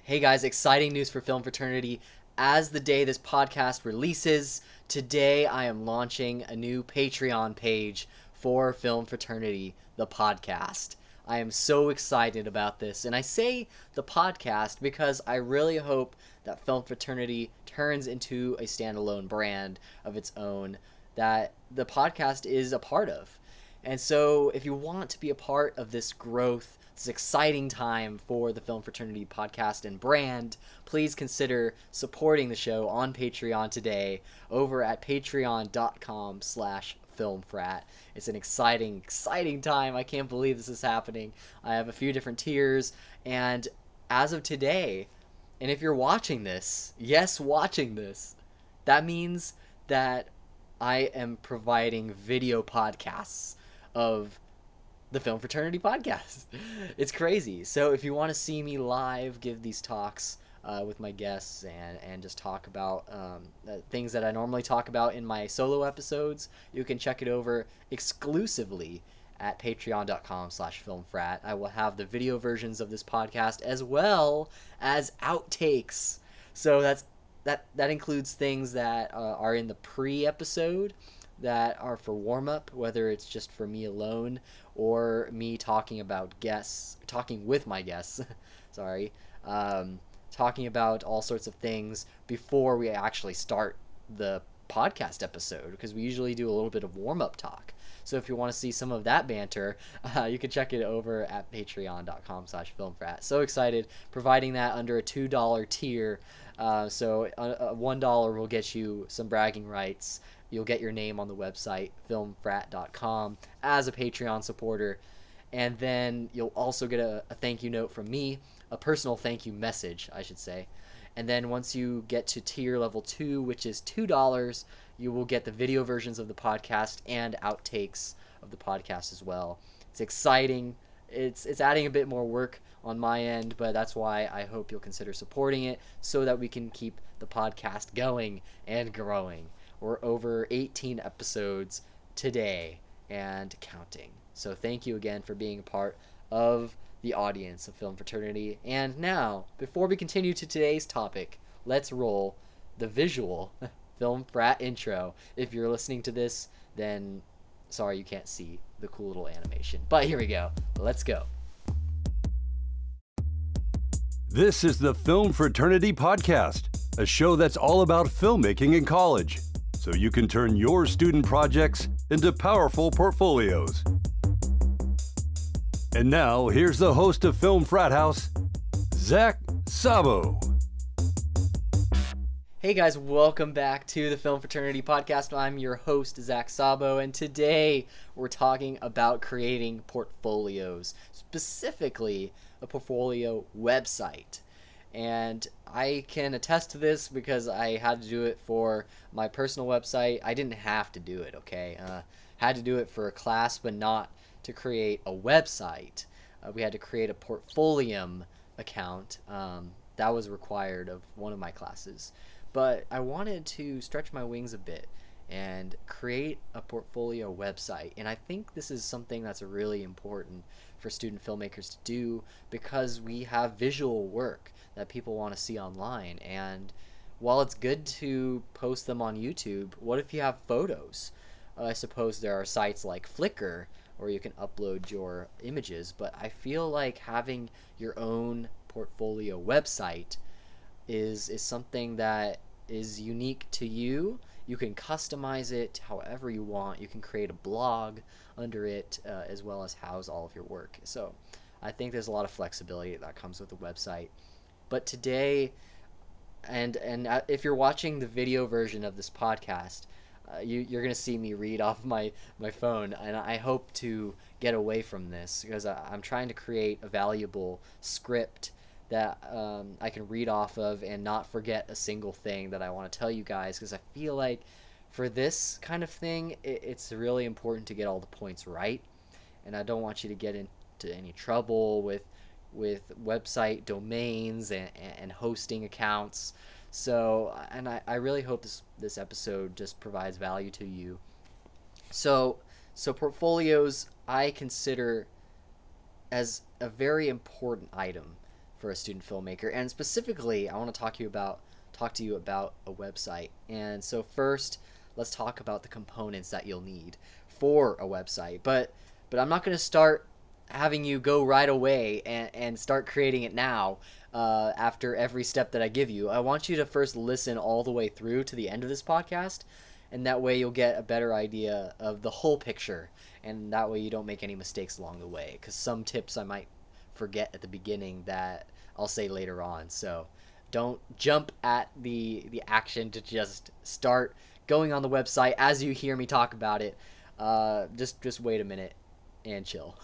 Hey guys, exciting news for Film Fraternity. As the day this podcast releases, today I am launching a new Patreon page for Film Fraternity, the podcast. I am so excited about this, and I say the podcast because I really hope that Film Fraternity turns into a standalone brand of its own that the podcast is a part of. And so if you want to be a part of this growth, this exciting time for the Film Fraternity podcast and brand, please consider supporting the show on Patreon today over at patreon.com/filmfrat. It's an exciting time. I can't believe this is happening. I have a few different tiers, and as of today, and if you're watching this, that means that I am providing video podcasts of the Film Fraternity podcast. It's crazy. So if you want to see me live give these talks with my guests and just talk about things that I normally talk about in my solo episodes, you can check it over exclusively at patreon.com/filmfrat. I will have the video versions of this podcast as well as outtakes. So that includes things that are in the pre-episode that are for warm-up, whether it's just for me alone or me talking with my guests, sorry, talking about all sorts of things before we actually start the podcast episode, because we usually do a little bit of warm-up talk. So if you want to see some of that banter, you can check it over at patreon.com/filmfrat. So excited, providing that under a $2 tier. So $1 will get you some bragging rights. You'll get your name on the website, filmfrat.com, as a Patreon supporter. And then you'll also get a thank you note from me, a personal thank you message, I should say. And then once you get to tier level 2, which is $2, you will get the video versions of the podcast and outtakes of the podcast as well. It's exciting. It's adding a bit more work on my end, but that's why I hope you'll consider supporting it so that we can keep the podcast going and growing. We're over 18 episodes today and counting. So thank you again for being a part of the audience of Film Fraternity. And now, before we continue to today's topic, let's roll the visual Film Frat intro. If you're listening to this, then sorry you can't see the cool little animation. But here we go. Let's go. This is the Film Fraternity Podcast, a show that's all about filmmaking in college, so you can turn your student projects into powerful portfolios. And now, here's the host of Film Frat House, Zach Sabo. Hey guys, welcome back to the Film Fraternity Podcast. I'm your host, Zach Sabo, and today we're talking about creating portfolios, specifically a portfolio website. And I can attest to this because I had to do it for my personal website. I didn't have to do it, okay? Had to do it for a class, but not to create a website. We had to create a portfolium account. That was required of one of my classes. But I wanted to stretch my wings a bit and create a portfolio website. And I think this is something that's really important for student filmmakers to do because we have visual work that people want to see online. And while it's good to post them on YouTube, what if you have photos? I suppose there are sites like Flickr where you can upload your images, but I feel like having your own portfolio website is something that is unique to you. You can customize it however you want. You can create a blog under it as well as house all of your work. So I think there's a lot of flexibility that comes with the website. But today, and if you're watching the video version of this podcast, you're going to see me read off my phone, and I hope to get away from this because I'm trying to create a valuable script that I can read off of and not forget a single thing that I want to tell you guys, because I feel like for this kind of thing, it's really important to get all the points right, and I don't want you to get into any trouble with website domains and hosting accounts. So, and I really hope this episode just provides value to you. So portfolios I consider as a very important item for a student filmmaker. And specifically, I want to talk to you about a website. And so first, let's talk about the components that you'll need for a website. But I'm not going to start having you go right away and start creating it now after every step that I give you. I want you to first listen all the way through to the end of this podcast, and that way you'll get a better idea of the whole picture, and that way you don't make any mistakes along the way, because some tips I might forget at the beginning that I'll say later on. So don't jump at the action to just start going on the website as you hear me talk about it. Just wait a minute and chill.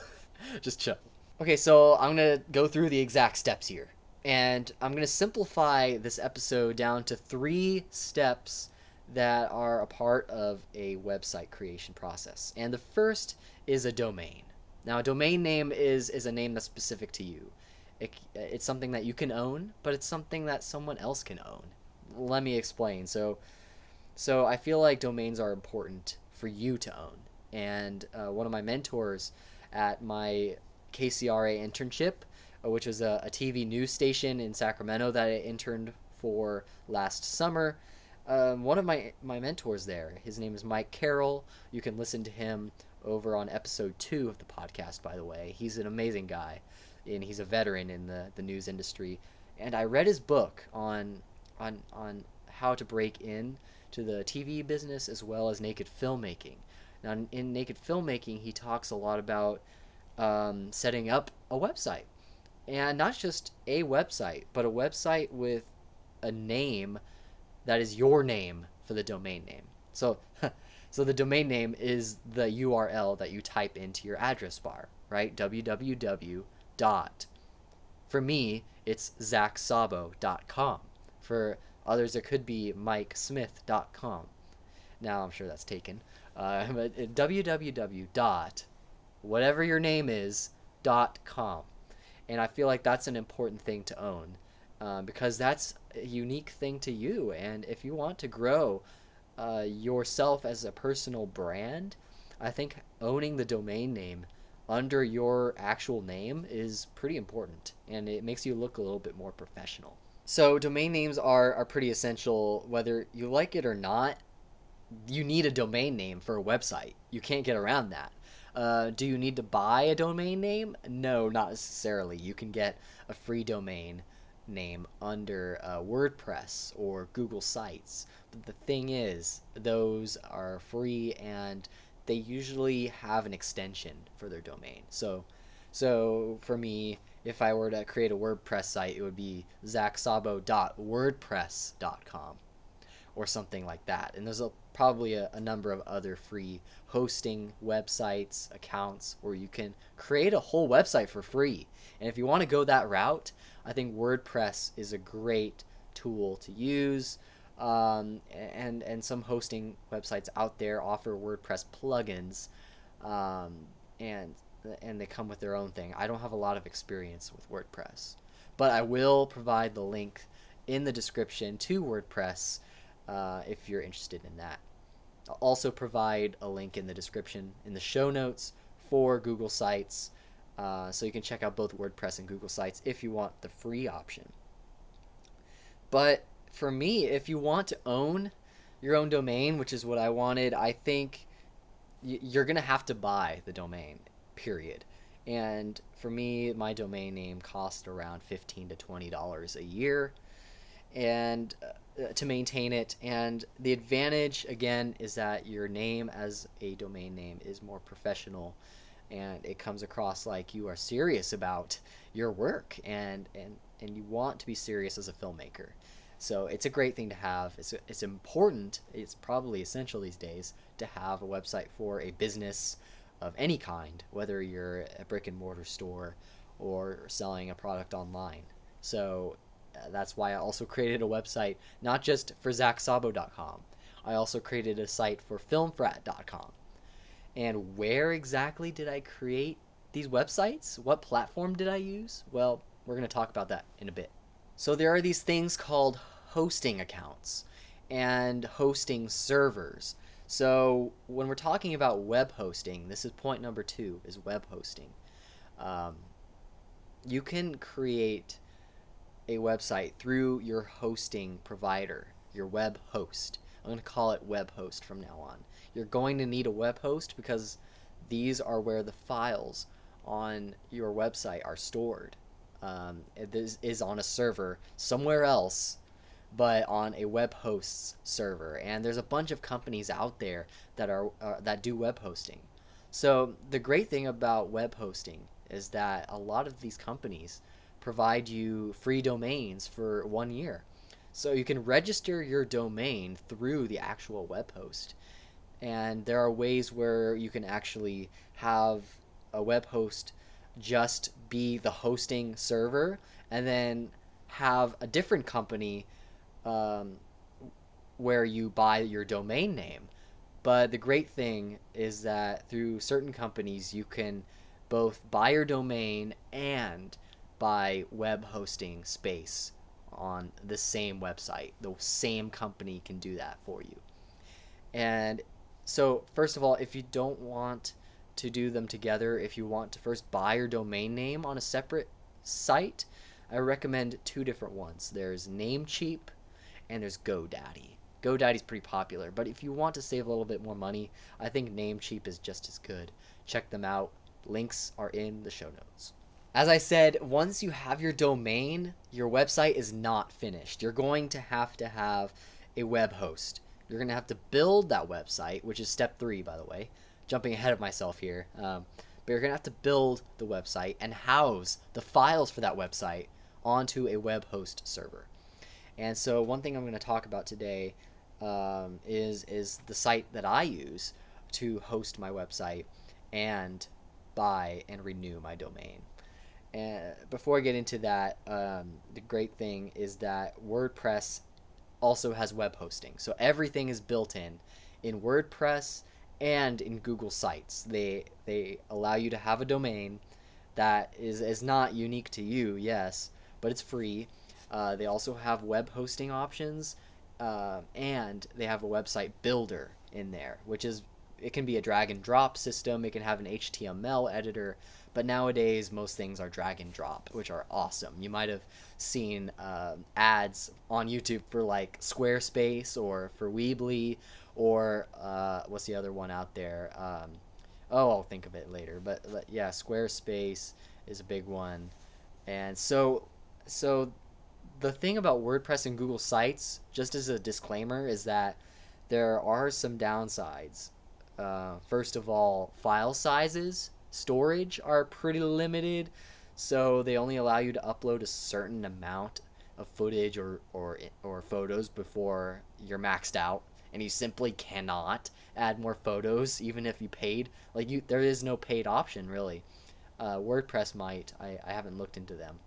Just chill. Okay, so I'm going to go through the exact steps here. And I'm going to simplify this episode down to 3 steps that are a part of a website creation process. And the first is a domain. Now, a domain name is a name that's specific to you. It's something that you can own, but it's something that someone else can own. Let me explain. So I feel like domains are important for you to own. And one of my mentors at my KCRA internship, which was a TV news station in Sacramento that I interned for last summer, one of my mentors there, his name is Mike Carroll. You can listen to him over on episode 2 of the podcast, by the way. He's an amazing guy, and he's a veteran in the news industry. And I read his book on how to break in to the TV business as well as naked filmmaking. Now, in naked filmmaking, he talks a lot about setting up a website. And not just a website, but a website with a name that is your name for the domain name. So the domain name is the URL that you type into your address bar, right? www. For me, it's zachsabo.com. For others, it could be mikesmith.com. Now, I'm sure that's taken. But www. whatever your name is, .com. And I feel like that's an important thing to own because that's a unique thing to you. And if you want to grow yourself as a personal brand, I think owning the domain name under your actual name is pretty important, and it makes you look a little bit more professional. So domain names are pretty essential. Whether you like it or not, you need a domain name for a website. You can't get around that. Do you need to buy a domain name? No, not necessarily. You can get a free domain name under WordPress or Google Sites. But the thing is, those are free and they usually have an extension for their domain. So for me, if I were to create a WordPress site, it would be zachsabo.wordpress.com or something like that. And there's probably a number of other free hosting websites, accounts, where you can create a whole website for free. And if you want to go that route, I think WordPress is a great tool to use. And some hosting websites out there offer WordPress plugins, and they come with their own thing. I don't have a lot of experience with WordPress, but I will provide the link in the description to WordPress if you're interested in that. I'll also provide a link in the description in the show notes for Google Sites, so you can check out both WordPress and Google Sites if you want the free option. But for me, if you want to own your own domain, which is what I wanted, I think you're going to have to buy the domain, period. And for me, my domain name cost around $15 to $20 a year and to maintain it. And the advantage, again, is that your name as a domain name is more professional, and it comes across like you are serious about your work and you want to be serious as a filmmaker. So it's a great thing to have. It's important. It's probably essential these days to have a website for a business of any kind, whether you're a brick and mortar store or selling a product online. So that's why I also created a website, not just for zachsabo.com. I also created a site for filmfrat.com. And where exactly did I create these websites? What platform did I use? Well, we're going to talk about that in a bit. So there are these things called hosting accounts and hosting servers. So when we're talking about web hosting, this is point number 2, is web hosting. You can create a website through your hosting provider, your web host. I'm going to call it web host from now on. You're going to need a web host because these are where the files on your website are stored. This is on a server somewhere else, but on a web host's server. And there's a bunch of companies out there that do web hosting. So the great thing about web hosting is that a lot of these companies provide you free domains for 1 year. So you can register your domain through the actual web host. And there are ways where you can actually have a web host just be the hosting server and then have a different company where you buy your domain name. But the great thing is that through certain companies, you can both buy your domain and buy web hosting space on the same website. The same company can do that for you. And so, first of all, if you don't want to do them together, if you want to first buy your domain name on a separate site, I recommend two different ones. There's Namecheap and there's GoDaddy. GoDaddy's pretty popular, but if you want to save a little bit more money, I think Namecheap is just as good. Check them out. Links are in the show notes. As I said, once you have your domain, your website is not finished. You're going to have a web host. You're going to have to build that website, which is step 3, by the way. Jumping ahead of myself here. But you're going to have to build the website and house the files for that website onto a web host server. And so one thing I'm going to talk about today is the site that I use to host my website and buy and renew my domain. And before I get into that, the great thing is that WordPress also has web hosting. So everything is built in WordPress and in Google Sites. They allow you to have a domain that is not unique to you, yes, but it's free. They also have web hosting options, and they have a website builder in there, it can be a drag and drop system. It can have an HTML editor, but nowadays most things are drag and drop, which are awesome. You might have seen ads on YouTube for like Squarespace or for Weebly or what's the other one out there? I'll think of it later. But yeah, Squarespace is a big one. And so the thing about WordPress and Google Sites, just as a disclaimer, is that there are some downsides. First of all, file sizes, storage are pretty limited, so they only allow you to upload a certain amount of footage or photos before you're maxed out, and you simply cannot add more photos even if you paid. There is no paid option really. WordPress might. I haven't looked into them.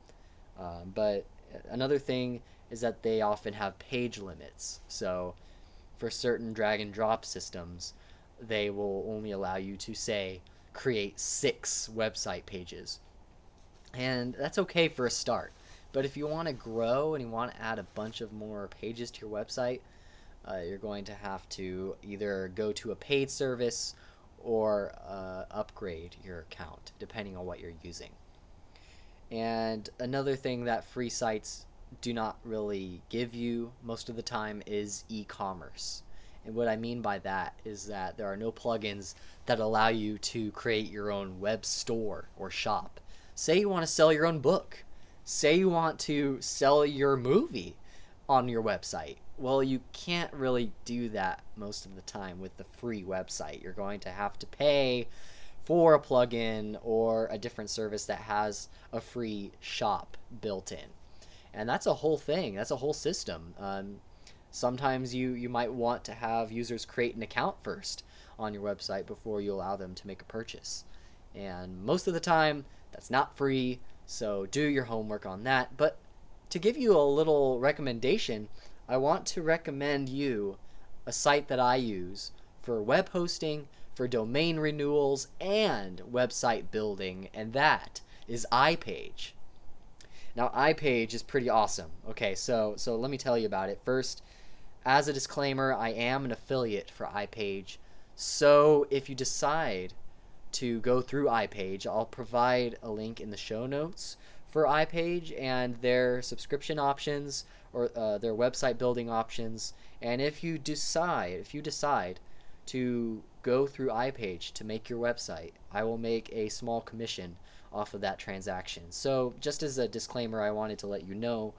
But another thing is that they often have page limits. So for certain drag and drop systems, they will only allow you to, say, create 6 website pages. And that's okay for a start. But if you want to grow and you want to add a bunch of more pages to your website, you're going to have to either go to a paid service or upgrade your account, depending on what you're using. And another thing that free sites do not really give you most of the time is e-commerce. And what I mean by that is that there are no plugins that allow you to create your own web store or shop. Say you want to sell your own book. Say you want to sell your movie on your website. Well, you can't really do that most of the time with the free website. You're going to have to pay for a plugin or a different service that has a free shop built in. And that's a whole thing. That's a whole system. Sometimes you might want to have users create an account first on your website before you allow them to make a purchase. And most of the time, that's not free, so do your homework on that. But to give you a little recommendation, I want to recommend you a site that I use for web hosting, for domain renewals, and website building, and that is iPage. Now, iPage is pretty awesome. Okay, so let me tell you about it. First, as a disclaimer, I am an affiliate for iPage, so if you decide to go through iPage, I'll provide a link in the show notes for iPage and their subscription options, or their website building options. And if you decide to go through iPage to make your website, I will make a small commission off of that transaction. So just as a disclaimer, I wanted to let you know.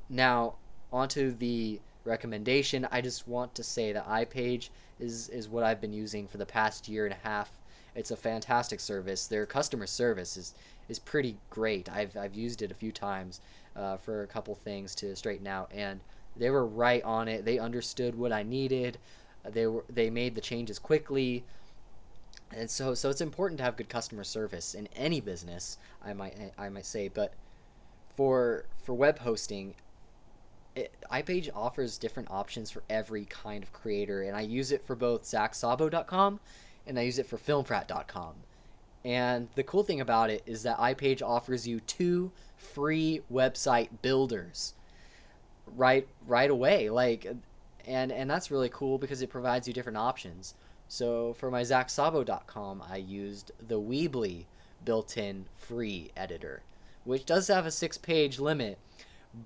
Now, onto the recommendation, I just want to say that iPage is what I've been using for the past year and a half. It's a fantastic service. Their customer service is pretty great. I've used it a few times for a couple things to straighten out, and they were right on it. They understood what I needed. They made the changes quickly, and so it's important to have good customer service in any business. I might say, but for web hosting, iPage offers different options for every kind of creator, and I use it for both ZachSabo.com and I use it for FilmFrat.com. And the cool thing about it is that iPage offers you 2 free website builders right away. And that's really cool because it provides you different options. So for my ZachSabo.com, I used the Weebly built-in free editor, which does have a 6-page limit,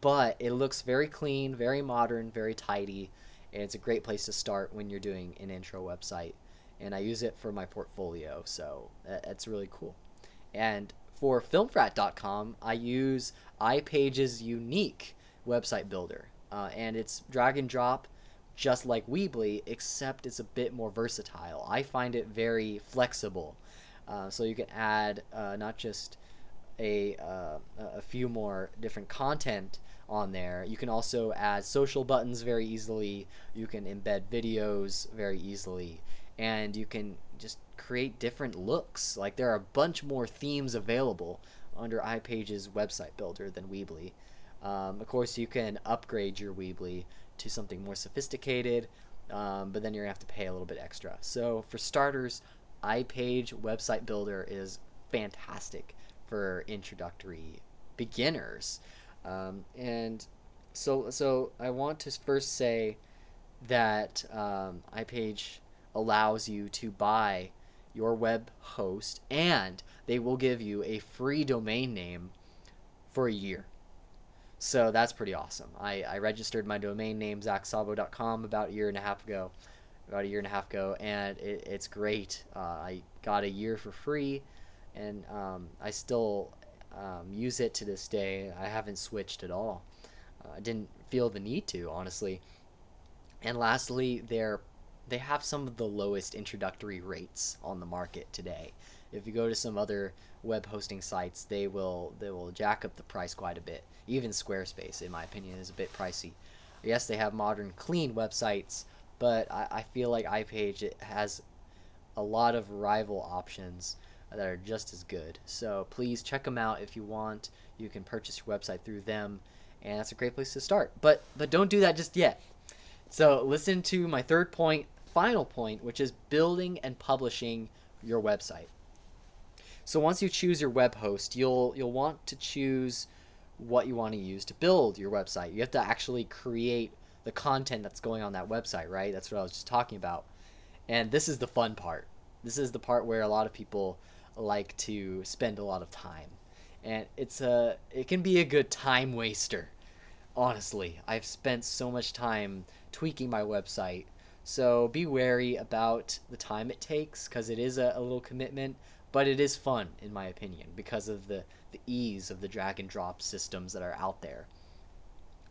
but it looks very clean, very modern, very tidy, and it's a great place to start when you're doing an intro website. And I use it for my portfolio, so that's really cool. And for filmfrat.com, I use iPage's unique website builder, and it's drag and drop just like Weebly, except it's a bit more versatile. I find it very flexible, so you can add not just a few more different content on there. You can also add social buttons very easily. You can embed videos very easily, and you can just create different looks. Like, there are a bunch more themes available under iPage's website builder than Weebly. Of course, you can upgrade your Weebly to something more sophisticated, but then you're gonna have to pay a little bit extra. So for starters, iPage website builder is fantastic for introductory beginners. And so I want to first say that iPage allows you to buy your web host, and they will give you a free domain name for a year. So that's pretty awesome. I registered my domain name, ZachSabo.com, about a year and a half ago, and it's great. I got a year for free, and I still use it to this day. I haven't switched at all. I didn't feel the need to, honestly. And lastly, they have some of the lowest introductory rates on the market today. If you go to some other web hosting sites, they will jack up the price quite a bit. Even Squarespace, in my opinion, is a bit pricey. Yes, they have modern, clean websites, but I feel like iPage, it has a lot of rival options that are just as good. So please check them out if you want. You can purchase your website through them, and that's a great place to start. But don't do that just yet. So listen to my third point, final point, which is building and publishing your website. So once you choose your web host, you'll want to choose what you want to use to build your website. You have to actually create the content that's going on that website, right? That's what I was just talking about. And this is the fun part. This is the part where a lot of people like to spend a lot of time. And it can be a good time waster. Honestly, I've spent so much time tweaking my website. So be wary about the time it takes, because it is a little commitment, but it is fun, in my opinion, because of the ease of the drag and drop systems that are out there.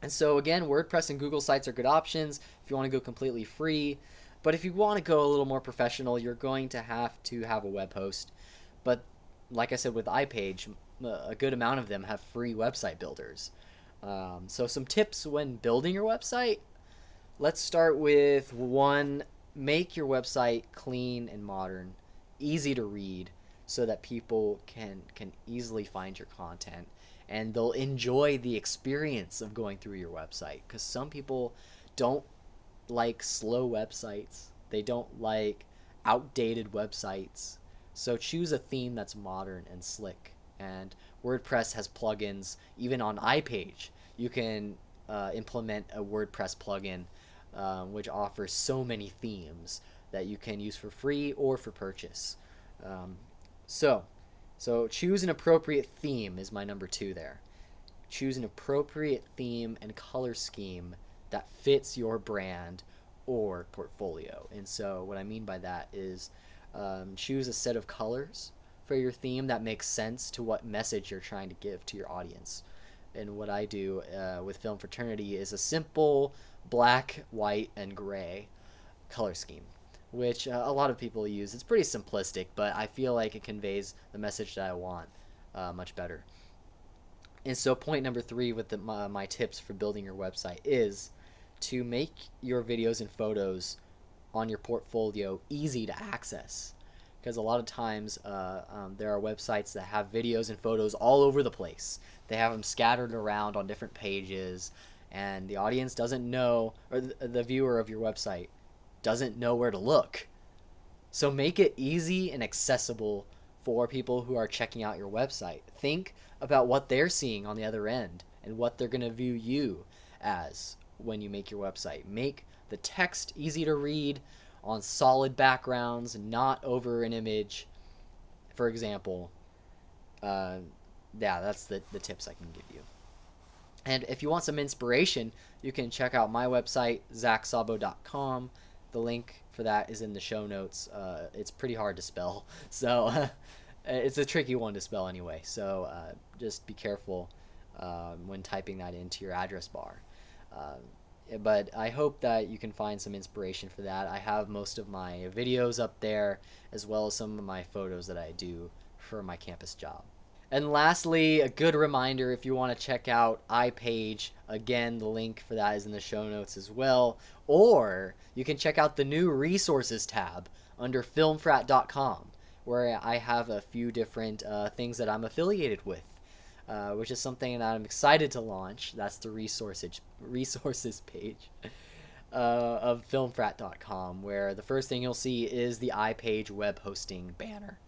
And so again, WordPress and Google sites are good options if you want to go completely free. But if you want to go a little more professional, you're going to have a web host. But like I said with iPage, a good amount of them have free website builders. So some tips when building your website. Let's start with 1, make your website clean and modern, easy to read, so that people can easily find your content, and they'll enjoy the experience of going through your website, because some people don't like slow websites. They don't like outdated websites. So choose a theme that's modern and slick. And WordPress has plugins. Even on iPage, you can implement a WordPress plugin, which offers so many themes that you can use for free or for purchase. So So choose an appropriate theme is my number 2 there. Choose an appropriate theme and color scheme that fits your brand or portfolio. And so what I mean by that is choose a set of colors for your theme that makes sense to what message you're trying to give to your audience. And what I do with Film Fraternity is a simple black, white, and gray color scheme, which a lot of people use. It's pretty simplistic, but I feel like it conveys the message that I want much better. And so point number 3 with my tips for building your website is to make your videos and photos on your portfolio easy to access. Because a lot of times there are websites that have videos and photos all over the place. They have them scattered around on different pages, and the audience doesn't know, or the viewer of your website doesn't know where to look. So make it easy and accessible for people who are checking out your website. Think about what they're seeing on the other end and what they're going to view you as when you make your website. Make the text easy to read on solid backgrounds, not over an image. For example, that's the tips I can give you. And if you want some inspiration, you can check out my website, zachsabo.com. The link for that is in the show notes. It's pretty hard to spell, so it's a tricky one to spell anyway. So just be careful when typing that into your address bar. But I hope that you can find some inspiration for that. I have most of my videos up there, as well as some of my photos that I do for my campus job. And lastly, a good reminder, if you want to check out iPage, again, the link for that is in the show notes as well. Or you can check out the new resources tab under filmfrat.com, where I have a few different things that I'm affiliated with, which is something that I'm excited to launch. That's the resources page of filmfrat.com, where the first thing you'll see is the iPage web hosting banner.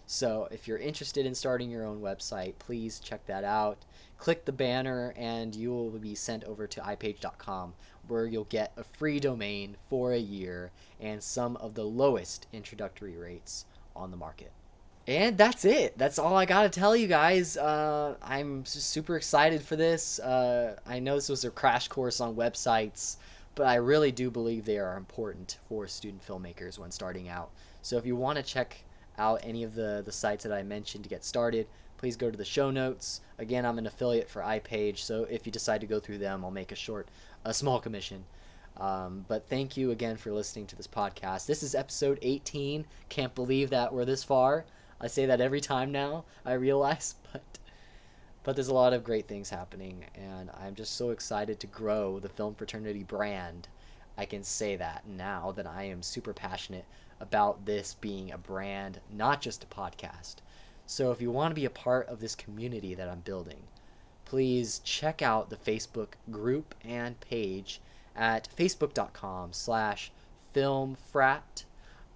So if you're interested in starting your own website, please check that out. Click the banner and you will be sent over to iPage.com, where you'll get a free domain for a year and some of the lowest introductory rates on the market. And that's it. That's all I got to tell you guys. I'm super excited for this. I know this was a crash course on websites, but I really do believe they are important for student filmmakers when starting out. So if you want to check out any of the sites that I mentioned to get started, please go to the show notes. Again, I'm an affiliate for iPage, so if you decide to go through them, I'll make a small commission. But thank you again for listening to this podcast. This is episode 18. Can't believe that we're this far. I say that every time now, I realize, but there's a lot of great things happening, and I'm just so excited to grow the Film Fraternity brand. I can say that now that I am super passionate about this being a brand, not just a podcast. So if you want to be a part of this community that I'm building, please check out the Facebook group and page at facebook.com/filmfrat,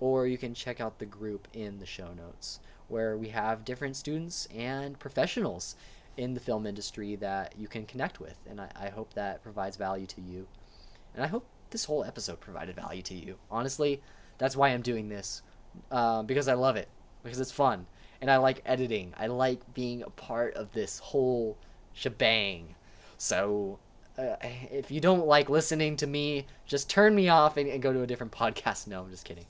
or you can check out the group in the show notes, where we have different students and professionals in the film industry that you can connect with. And I hope that provides value to you. And I hope this whole episode provided value to you. Honestly, that's why I'm doing this, because I love it, because it's fun, and I like editing. I like being a part of this whole shebang. So if you don't like listening to me, just turn me off and go to a different podcast. No, I'm just kidding.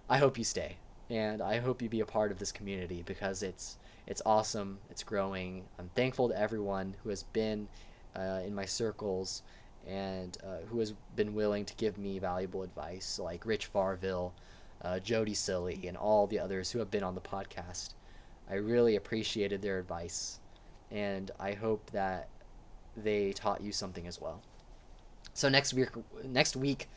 I hope you stay, and I hope you be a part of this community, because it's awesome. It's growing. I'm thankful to everyone who has been in my circles and who has been willing to give me valuable advice, like Rich Farville, Jody Silly, and all the others who have been on the podcast. I really appreciated their advice, and I hope that they taught you something as well. So next week,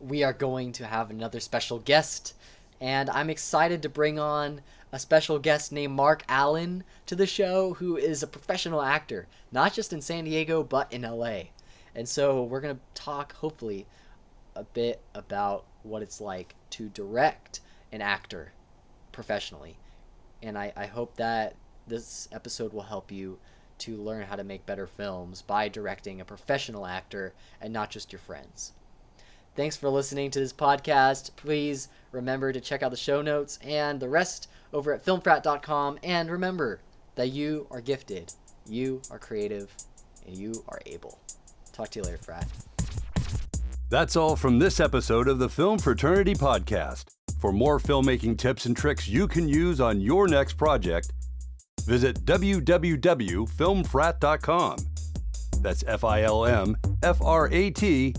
we are going to have another special guest, and I'm excited to bring on a special guest named Mark Allen to the show, who is a professional actor, not just in San Diego, but in LA. And so we're going to talk, hopefully, a bit about what it's like to direct an actor professionally. And I hope that this episode will help you to learn how to make better films by directing a professional actor and not just your friends. Thanks for listening to this podcast. Please remember to check out the show notes and the rest over at filmfrat.com. And remember that you are gifted, you are creative, and you are able. Talk to you later, Frat. That's all from this episode of the Film Fraternity Podcast. For more filmmaking tips and tricks you can use on your next project, visit www.filmfrat.com. That's FILMFRAT.com.